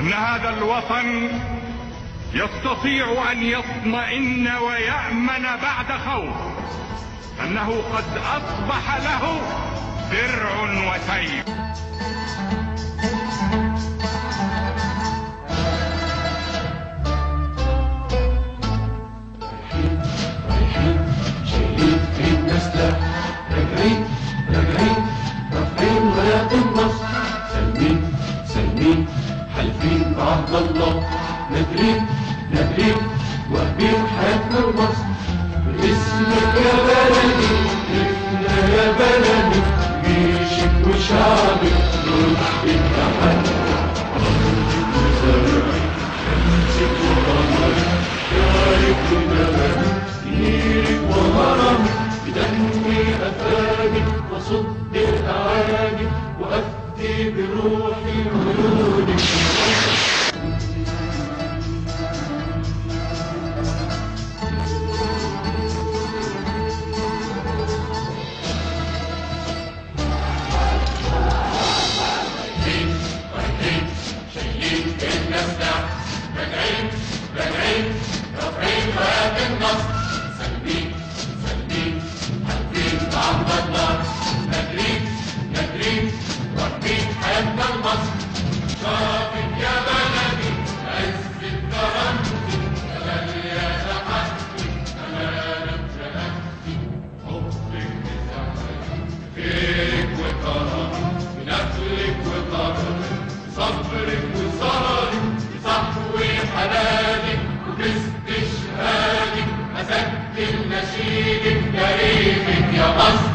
ان هذا الوطن يستطيع ان يطمئن ويأمن بعد خوف، انه قد اصبح له درع وسيف. رايحين شايلين فينا سلاح، راجعين رافعين ولاء النصر، سالمين حالفين بعهد الله، نادرين واهبين حياتنا لمصر. باسمك يا بلدي لفنا يا بلدي، جيشك وشعبك نصح التحدي، أرضك وزرعك شمسك وقمرك، شعرك ونباتك نيلك وهرمك، بدمي أفادي وصد الأعادي، وأفدي بروحي عيونك. راجعين رافعين ولاء النصر، سالمين حالفين بعهد الله، نادرين واهبين حياتنا لمصر. شرفك يا بلدي عز كرامتي، يا غالية حقي أمانة رقبتي، حبك بزعلك خيرك وكرمك، بنخلك وطرك، بصبرك وسهرك، بصحوي حنانك وباستشهادك، أسجل نشيدك تاريخك يا مصر.